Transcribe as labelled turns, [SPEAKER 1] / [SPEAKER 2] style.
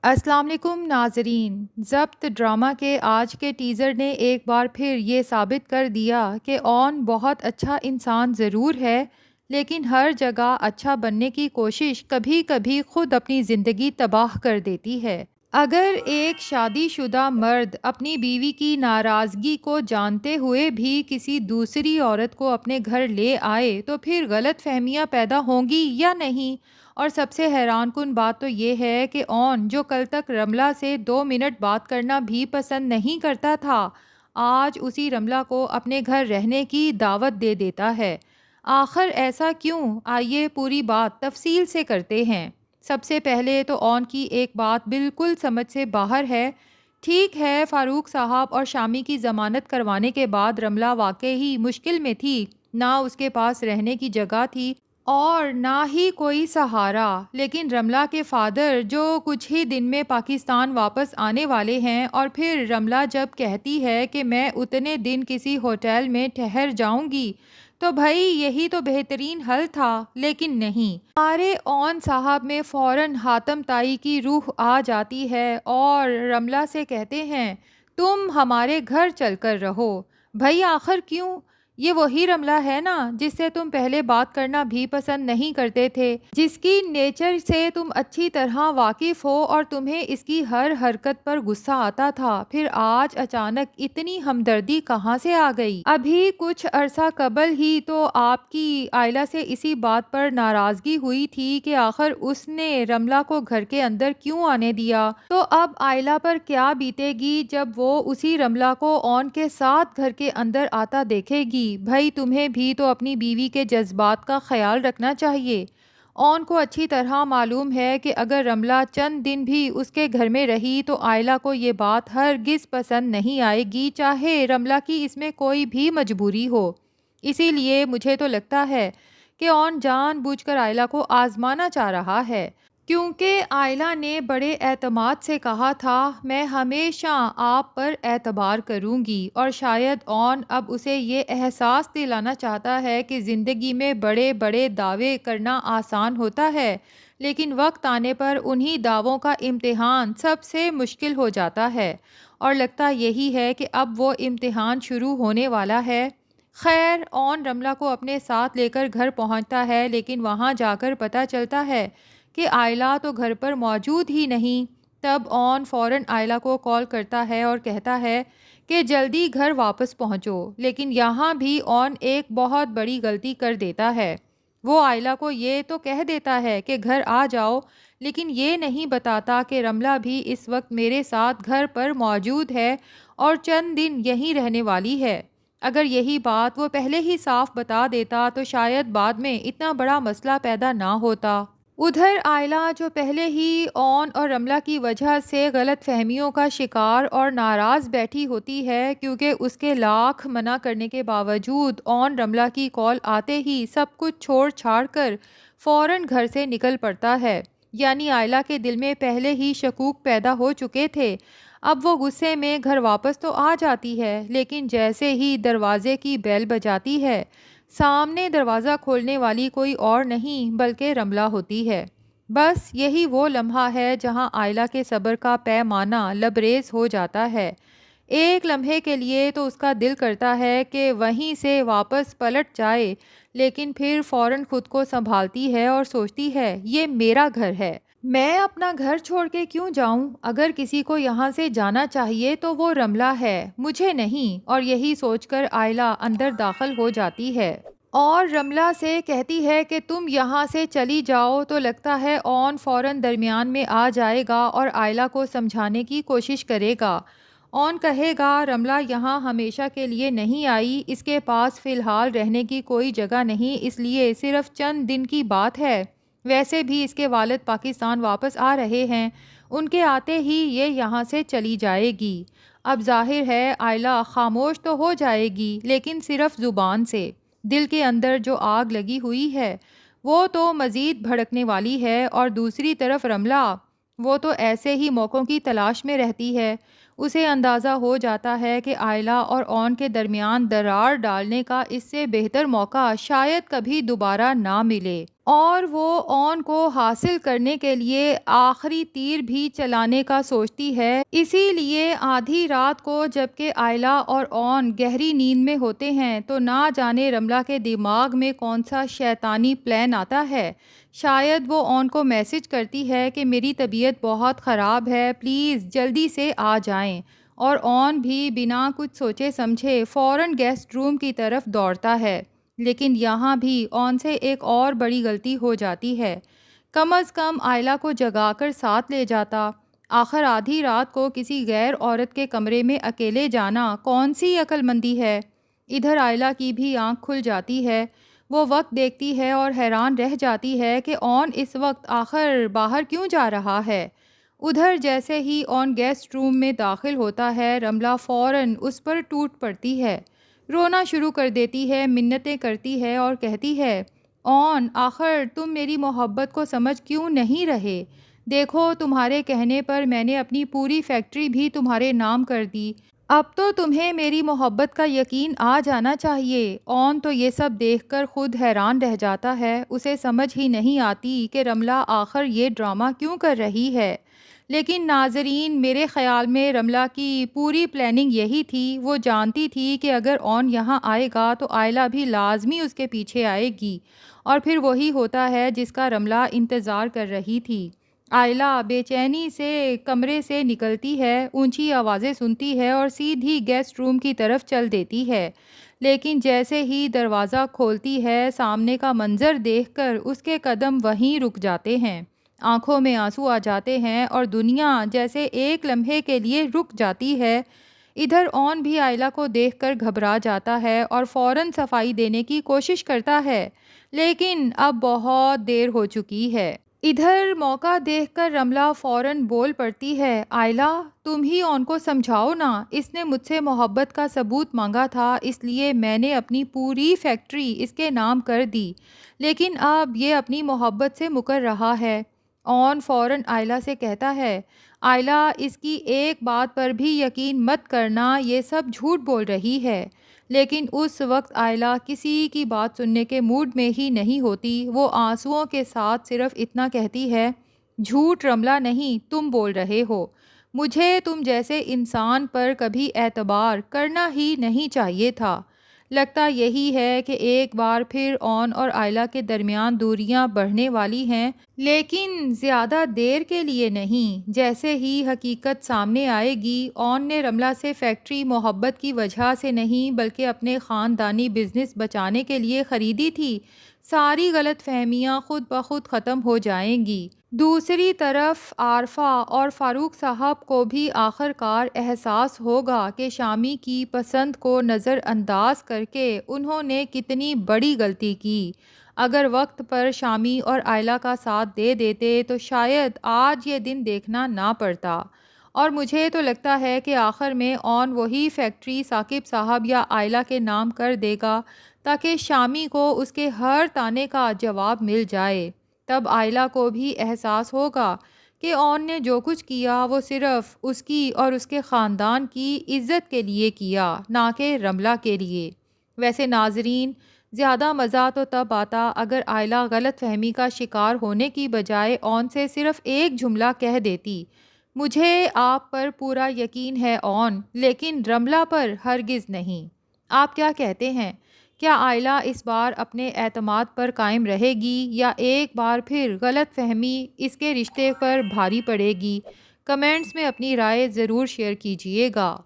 [SPEAKER 1] السلام علیکم ناظرین، ضبط ڈرامہ کے آج کے ٹیزر نے ایک بار پھر یہ ثابت کر دیا کہ اون بہت اچھا انسان ضرور ہے، لیکن ہر جگہ اچھا بننے کی کوشش کبھی کبھی خود اپنی زندگی تباہ کر دیتی ہے۔ اگر ایک شادی شدہ مرد اپنی بیوی کی ناراضگی کو جانتے ہوئے بھی کسی دوسری عورت کو اپنے گھر لے آئے تو پھر غلط فہمیاں پیدا ہوں گی یا نہیں؟ اور سب سے حیران کن بات تو یہ ہے کہ اون جو کل تک رملہ سے 2 منٹ بات کرنا بھی پسند نہیں کرتا تھا، آج اسی رملہ کو اپنے گھر رہنے کی دعوت دے دیتا ہے۔ آخر ایسا کیوں؟ آئیے پوری بات تفصیل سے کرتے ہیں۔ سب سے پہلے تو اون کی ایک بات بالکل سمجھ سے باہر ہے۔ ٹھیک ہے، فاروق صاحب اور شامی کی ضمانت کروانے کے بعد رملہ واقعی مشکل میں تھی، نہ اس کے پاس رہنے کی جگہ تھی اور نہ ہی کوئی سہارا، لیکن رملہ کے فادر جو کچھ ہی دن میں پاکستان واپس آنے والے ہیں، اور پھر رملہ جب کہتی ہے کہ میں اتنے دن کسی ہوٹل میں ٹھہر جاؤں گی تو بھائی یہی تو بہترین حل تھا، لیکن نہیں۔ ہمارے اون صاحب میں فوراً حاتم طائی کی روح آ جاتی ہے اور رملہ سے کہتے ہیں تم ہمارے گھر چل کر رہو۔ بھائی آخر کیوں؟ یہ وہی رملہ ہے نا جس سے تم پہلے بات کرنا بھی پسند نہیں کرتے تھے، جس کی نیچر سے تم اچھی طرح واقف ہو اور تمہیں اس کی ہر حرکت پر غصہ آتا تھا، پھر آج اچانک اتنی ہمدردی کہاں سے آ گئی؟ ابھی کچھ عرصہ قبل ہی تو آپ کی آئلہ سے اسی بات پر ناراضگی ہوئی تھی کہ آخر اس نے رملہ کو گھر کے اندر کیوں آنے دیا، تو اب آئلہ پر کیا بیتے گی جب وہ اسی رملہ کو اون کے ساتھ گھر کے اندر آتا دیکھے گی؟ بھائی تمہیں بھی تو اپنی بیوی کے جذبات کا خیال رکھنا چاہیے۔ اون کو اچھی طرح معلوم ہے کہ اگر رملہ چند دن بھی اس کے گھر میں رہی تو آئلہ کو یہ بات ہرگز پسند نہیں آئے گی، چاہے رملہ کی اس میں کوئی بھی مجبوری ہو۔ اسی لیے مجھے تو لگتا ہے کہ اون جان بوجھ کر آئلہ کو آزمانا چاہ رہا ہے، کیونکہ آئلہ نے بڑے اعتماد سے کہا تھا میں ہمیشہ آپ پر اعتبار کروں گی، اور شاید اون اب اسے یہ احساس دلانا چاہتا ہے کہ زندگی میں بڑے بڑے دعوے کرنا آسان ہوتا ہے، لیکن وقت آنے پر انہی دعووں کا امتحان سب سے مشکل ہو جاتا ہے، اور لگتا یہی ہے کہ اب وہ امتحان شروع ہونے والا ہے۔ خیر، اون رملہ کو اپنے ساتھ لے کر گھر پہنچتا ہے، لیکن وہاں جا کر پتہ چلتا ہے کہ آئلہ تو گھر پر موجود ہی نہیں۔ تب اون فوراً آئلہ کو کال کرتا ہے اور کہتا ہے کہ جلدی گھر واپس پہنچو، لیکن یہاں بھی اون ایک بہت بڑی غلطی کر دیتا ہے۔ وہ آئلہ کو یہ تو کہہ دیتا ہے کہ گھر آ جاؤ، لیکن یہ نہیں بتاتا کہ رملہ بھی اس وقت میرے ساتھ گھر پر موجود ہے اور چند دن یہیں رہنے والی ہے۔ اگر یہی بات وہ پہلے ہی صاف بتا دیتا تو شاید بعد میں اتنا بڑا مسئلہ پیدا نہ ہوتا۔ ادھر آئلہ جو پہلے ہی اون اور رملہ کی وجہ سے غلط فہمیوں کا شکار اور ناراض بیٹھی ہوتی ہے، کیونکہ اس کے لاکھ منع کرنے کے باوجود اون رملہ کی کال آتے ہی سب کچھ چھوڑ چھاڑ کر فوراً گھر سے نکل پڑتا ہے۔ یعنی آئلہ کے دل میں پہلے ہی شکوک پیدا ہو چکے تھے۔ اب وہ غصے میں گھر واپس تو آ جاتی ہے، لیکن جیسے ہی دروازے کی بیل بجاتی ہے، سامنے دروازہ کھولنے والی کوئی اور نہیں بلکہ رملہ ہوتی ہے۔ بس یہی وہ لمحہ ہے جہاں آئلہ کے صبر کا پیمانہ لبریز ہو جاتا ہے۔ ایک لمحے کے لیے تو اس کا دل کرتا ہے کہ وہیں سے واپس پلٹ جائے، لیکن پھر فوراً خود کو سنبھالتی ہے اور سوچتی ہے یہ میرا گھر ہے، میں اپنا گھر چھوڑ کے کیوں جاؤں؟ اگر کسی کو یہاں سے جانا چاہیے تو وہ رملہ ہے، مجھے نہیں۔ اور یہی سوچ کر آئلہ اندر داخل ہو جاتی ہے اور رملہ سے کہتی ہے کہ تم یہاں سے چلی جاؤ، تو لگتا ہے اون فوراً درمیان میں آ جائے گا اور آئلہ کو سمجھانے کی کوشش کرے گا۔ اون کہے گا رملہ یہاں ہمیشہ کے لیے نہیں آئی، اس کے پاس فی الحال رہنے کی کوئی جگہ نہیں، اس لیے صرف چند دن کی بات ہے۔ ویسے بھی اس کے والد پاکستان واپس آ رہے ہیں، ان کے آتے ہی یہ یہاں سے چلی جائے گی۔ اب ظاہر ہے آئلہ خاموش تو ہو جائے گی، لیکن صرف زبان سے۔ دل کے اندر جو آگ لگی ہوئی ہے وہ تو مزید بھڑکنے والی ہے، اور دوسری طرف رملہ، وہ تو ایسے ہی موقعوں کی تلاش میں رہتی ہے۔ اسے اندازہ ہو جاتا ہے کہ آئلہ اور اون کے درمیان درار ڈالنے کا اس سے بہتر موقع شاید کبھی دوبارہ نہ ملے۔ اور وہ اون کو حاصل کرنے کے لیے آخری تیر بھی چلانے کا سوچتی ہے۔ اسی لیے آدھی رات کو جب کہ آئلہ اور اون گہری نیند میں ہوتے ہیں تو نہ جانے رملہ کے دماغ میں کون سا شیطانی پلان آتا ہے۔ شاید وہ اون کو میسج کرتی ہے کہ میری طبیعت بہت خراب ہے، پلیز جلدی سے آ جائیں، اور اون بھی بنا کچھ سوچے سمجھے فوراً گیسٹ روم کی طرف دوڑتا ہے۔ لیکن یہاں بھی اون سے ایک اور بڑی غلطی ہو جاتی ہے۔ کم از کم آئلہ کو جگا کر ساتھ لے جاتا۔ آخر آدھی رات کو کسی غیر عورت کے کمرے میں اکیلے جانا کون سی عقل مندی ہے؟ ادھر آئلہ کی بھی آنکھ کھل جاتی ہے۔ وہ وقت دیکھتی ہے اور حیران رہ جاتی ہے کہ اون اس وقت آخر باہر کیوں جا رہا ہے۔ ادھر جیسے ہی اون گیسٹ روم میں داخل ہوتا ہے، رملہ فوراً اس پر ٹوٹ پڑتی ہے، رونا شروع کر دیتی ہے، منتیں کرتی ہے اور کہتی ہے، اون آخر تم میری محبت کو سمجھ کیوں نہیں رہے؟ دیکھو تمہارے کہنے پر میں نے اپنی پوری فیکٹری بھی تمہارے نام کر دی، اب تو تمہیں میری محبت کا یقین آ جانا چاہیے۔ اون تو یہ سب دیکھ کر خود حیران رہ جاتا ہے، اسے سمجھ ہی نہیں آتی کہ رملہ آخر یہ ڈرامہ کیوں کر رہی ہے۔ لیکن ناظرین، میرے خیال میں رملہ کی پوری پلاننگ یہی تھی۔ وہ جانتی تھی کہ اگر اون یہاں آئے گا تو آئلہ بھی لازمی اس کے پیچھے آئے گی، اور پھر وہی ہوتا ہے جس کا رملہ انتظار کر رہی تھی۔ آئلہ بے چینی سے کمرے سے نکلتی ہے، اونچی آوازیں سنتی ہے اور سیدھی گیسٹ روم کی طرف چل دیتی ہے۔ لیکن جیسے ہی دروازہ کھولتی ہے، سامنے کا منظر دیکھ کر اس کے قدم وہیں رک جاتے ہیں، آنکھوں میں آنسو آ جاتے ہیں اور دنیا جیسے ایک لمحے کے لیے رک جاتی ہے۔ ادھر اون بھی آئلہ کو دیکھ کر گھبرا جاتا ہے اور فوراً صفائی دینے کی کوشش کرتا ہے، لیکن اب بہت دیر ہو چکی ہے۔ ادھر موقع دیکھ کر رملہ فوراً بول پڑتی ہے، آئلہ تم ہی اون کو سمجھاؤ نا، اس نے مجھ سے محبت کا ثبوت مانگا تھا، اس لیے میں نے اپنی پوری فیکٹری اس کے نام کر دی، لیکن اب یہ اپنی محبت سے مکر رہا ہے۔ اون فوراً آئلہ سے کہتا ہے، آئلہ اس کی ایک بات پر بھی یقین مت کرنا، یہ سب جھوٹ بول رہی ہے۔ لیکن اس وقت آئلہ کسی کی بات سننے کے موڈ میں ہی نہیں ہوتی۔ وہ آنسوؤں کے ساتھ صرف اتنا کہتی ہے، جھوٹ رملہ نہیں تم بول رہے ہو، مجھے تم جیسے انسان پر کبھی اعتبار کرنا ہی نہیں چاہیے تھا۔ لگتا یہی ہے کہ ایک بار پھر اون اور آئلہ کے درمیان دوریاں بڑھنے والی ہیں، لیکن زیادہ دیر کے لیے نہیں۔ جیسے ہی حقیقت سامنے آئے گی، اون نے رملہ سے فیکٹری محبت کی وجہ سے نہیں بلکہ اپنے خاندانی بزنس بچانے کے لیے خریدی تھی۔ ساری غلط فہمیاں خود بخود ختم ہو جائیں گی۔ دوسری طرف عارفہ اور فاروق صاحب کو بھی آخر کار احساس ہوگا کہ شامی کی پسند کو نظر انداز کر کے انہوں نے کتنی بڑی غلطی کی۔ اگر وقت پر شامی اور آئلہ کا ساتھ دے دیتے تو شاید آج یہ دن دیکھنا نہ پڑتا، اور مجھے تو لگتا ہے کہ آخر میں اون وہی فیکٹری ثاقب صاحب یا آئلہ کے نام کر دے گا تاکہ شامی کو اس کے ہر طعنے کا جواب مل جائے۔ تب آئلہ کو بھی احساس ہوگا کہ اون نے جو کچھ کیا وہ صرف اس کی اور اس کے خاندان کی عزت کے لیے کیا، نہ کہ رملہ کے لیے۔ ویسے ناظرین، زیادہ مزہ تو تب آتا اگر آئلہ غلط فہمی کا شکار ہونے کی بجائے اون سے صرف ایک جملہ کہہ دیتی، مجھے آپ پر پورا یقین ہے اون، لیکن رملہ پر ہرگز نہیں۔ آپ کیا کہتے ہیں؟ کیا آئلہ اس بار اپنے اعتماد پر قائم رہے گی یا ایک بار پھر غلط فہمی اس کے رشتے پر بھاری پڑے گی؟ کمنٹس میں اپنی رائے ضرور شیئر کیجیے گا۔